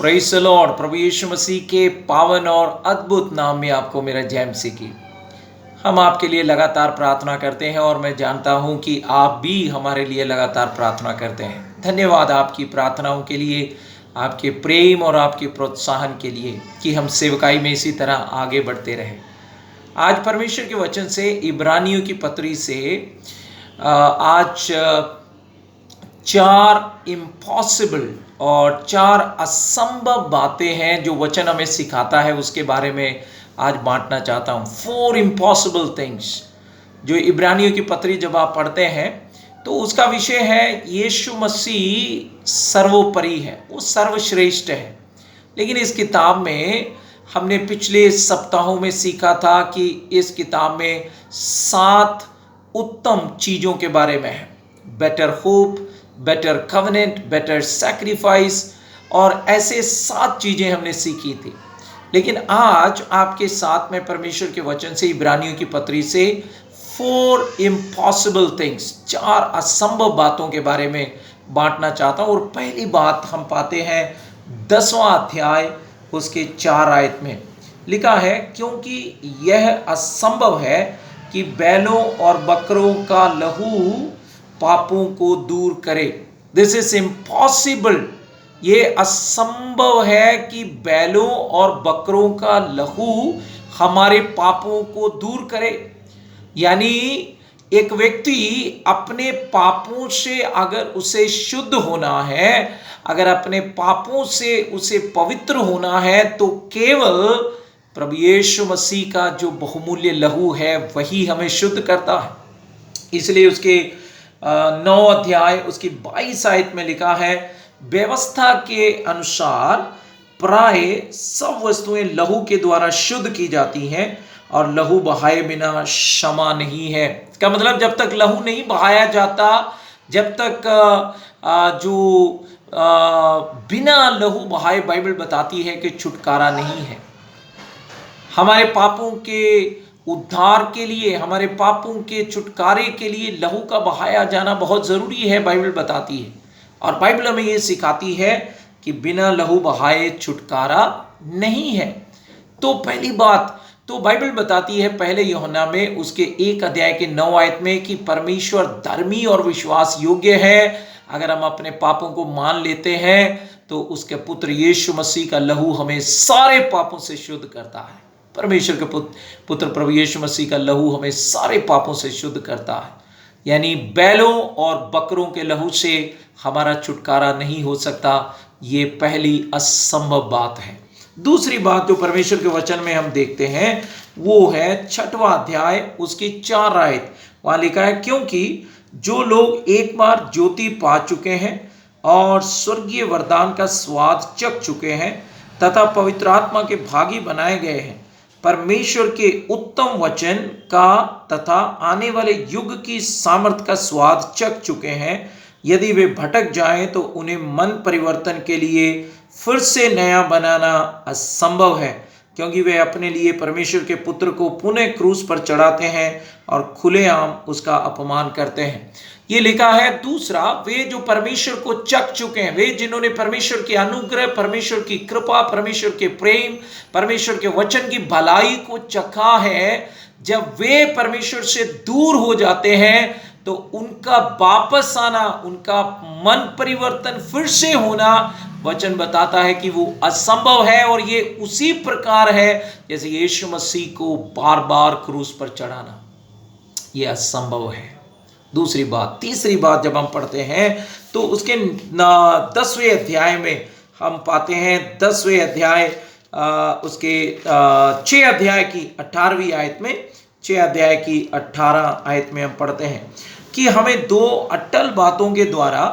Praise the lord. प्रभु यीशु मसीह के पावन और अद्भुत नाम में आपको मेरा जय मसीह की। हम आपके लिए लगातार प्रार्थना करते हैं और मैं जानता हूं कि आप भी हमारे लिए लगातार प्रार्थना करते हैं। धन्यवाद आपकी प्रार्थनाओं के लिए, आपके प्रेम और आपके प्रोत्साहन के लिए कि हम सेवकाई में इसी तरह आगे बढ़ते रहें। आज परमेश्वर के वचन से इब्रानियों की पत्री से आज 4 इम्पॉसिबल और 4 असंभव बातें हैं जो वचन हमें सिखाता है, उसके बारे में आज बांटना चाहता हूँ। 4 इम्पॉसिबल थिंग्स जो इब्रानियों की पत्री जब आप पढ़ते हैं तो उसका विषय है यीशु मसीह सर्वोपरि है, वो सर्वश्रेष्ठ है। लेकिन इस किताब में हमने पिछले सप्ताहों में सीखा था कि इस किताब में 7 उत्तम चीज़ों के बारे में है। Better hope, better covenant, better sacrifice और ऐसे 7 चीज़ें हमने सीखी थी। लेकिन आज आपके साथ में परमेश्वर के वचन से इब्रानियों की पत्री से 4 इम्पॉसिबल थिंग्स, 4 असंभव बातों के बारे में बांटना चाहता हूँ। और पहली बात हम पाते हैं 10वां अध्याय उसके 4 आयत में लिखा है, क्योंकि यह असंभव है कि बैलों और बकरों का लहू पापों को दूर करे। This is impossible. ये असंभव है कि बैलों और बकरों का लहू हमारे पापों को दूर करे। यानी एक व्यक्ति अपने पापों से अगर उसे शुद्ध होना है, अगर अपने पापों से उसे पवित्र होना है, तो केवल प्रभु यीशु मसीह का जो बहुमूल्य लहू है वही हमें शुद्ध करता है। इसलिए उसके 9 अध्याय उसकी 22 आयत में लिखा है, व्यवस्था के अनुसार प्राय सब वस्तुएं लहू के द्वारा शुद्ध की जाती हैं और लहू बहाए बिना क्षमा नहीं है। इसका मतलब जब तक लहू नहीं बहाया जाता, जब तक बिना लहू बहाए बाइबल बताती है कि छुटकारा नहीं है। हमारे पापों के उद्धार के लिए, हमारे पापों के छुटकारे के लिए लहू का बहाया जाना बहुत ज़रूरी है, बाइबल बताती है। और बाइबल हमें ये सिखाती है कि बिना लहू बहाए छुटकारा नहीं है। तो पहली बात तो बाइबल बताती है पहले यूहन्ना में उसके 1 अध्याय के 9 आयत में कि परमेश्वर धर्मी और विश्वास योग्य है। अगर हम अपने पापों को मान लेते हैं तो उसके पुत्र यीशु मसीह का लहू हमें सारे पापों से शुद्ध करता है। परमेश्वर के पुत्र प्रभु यीशु मसीह का लहू हमें सारे पापों से शुद्ध करता है। यानी बैलों और बकरों के लहू से हमारा छुटकारा नहीं हो सकता। ये पहली असंभव बात है। दूसरी बात जो परमेश्वर के वचन में हम देखते हैं वो है 6वां अध्याय उसकी 4 आयत। वहां लिखा है, क्योंकि जो लोग एक बार ज्योति पा चुके हैं और स्वर्गीय वरदान का स्वाद चख चुके हैं तथा पवित्र आत्मा के भागी बनाए गए हैं, परमेश्वर के उत्तम वचन का तथा आने वाले युग की सामर्थ का स्वाद चख चुके हैं, यदि वे भटक जाएं तो उन्हें मन परिवर्तन के लिए फिर से नया बनाना असंभव है, क्योंकि वे अपने लिए परमेश्वर के पुत्र को पुनः क्रूस पर चढ़ाते हैं और खुलेआम उसका अपमान करते हैं। ये लिखा है। दूसरा, वे जो परमेश्वर को चख चुके हैं, वे जिन्होंने परमेश्वर के अनुग्रह, परमेश्वर की कृपा, परमेश्वर के प्रेम, परमेश्वर के वचन की भलाई को चखा है, जब वे परमेश्वर से दूर हो जाते हैं तो उनका वापस आना, उनका मन परिवर्तन फिर से होना, वचन बताता है कि वो असंभव है। और ये उसी प्रकार है जैसे यीशु मसीह को बार बार क्रूस पर चढ़ाना, ये असंभव है। दूसरी बात। तीसरी बात जब हम पढ़ते हैं तो उसके 10वें अध्याय में हम पाते हैं, 10वें अध्याय उसके 6 अध्याय की 18वीं आयत में, 6 अध्याय की 18 आयत में हम पढ़ते हैं कि हमें 2 अटल बातों के द्वारा,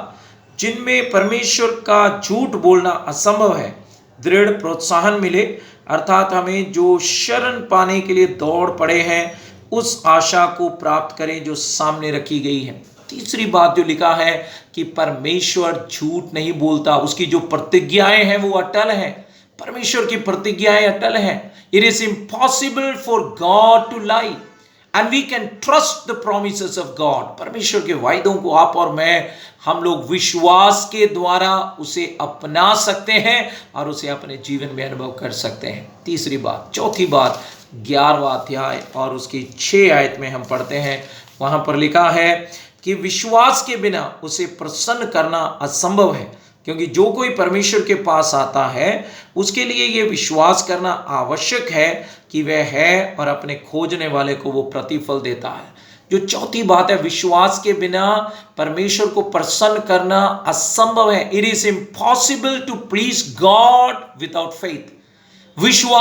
जिनमें परमेश्वर का झूठ बोलना असंभव है, दृढ़ प्रोत्साहन मिले। अर्थात हमें जो शरण पाने के लिए दौड़ पड़े हैं उस आशा को प्राप्त करें जो सामने रखी गई है। तीसरी बात जो लिखा है कि परमेश्वर झूठ नहीं बोलता, उसकी जो प्रतिज्ञाएं हैं वो अटल हैं। परमेश्वर की प्रतिज्ञाएं अटल हैं। It is impossible for God to lie. And we can trust the promises of God. परमेश्वर के वायदों को आप और मैं, हम लोग विश्वास के द्वारा उसे अपना सकते हैं और उसे अपने जीवन में अनुभव कर सकते हैं। तीसरी बात, चौथी बात, 11वां अध्याय और उसकी 6 आयत में हम पढ़ते हैं। वहां पर लिखा है कि विश्वास के बिना उसे प्रसन्न करना असंभव है, क्योंकि जो कोई परमेश्वर के पास आता है उसके लिए यह विश्वास करना आवश्यक है कि वह है और अपने खोजने वाले को वो प्रतिफल देता है। जो चौथी बात है, विश्वास के बिना परमेश्वर को प्रसन्न करना असंभव है। It is impossible to please God without faith. विश्वास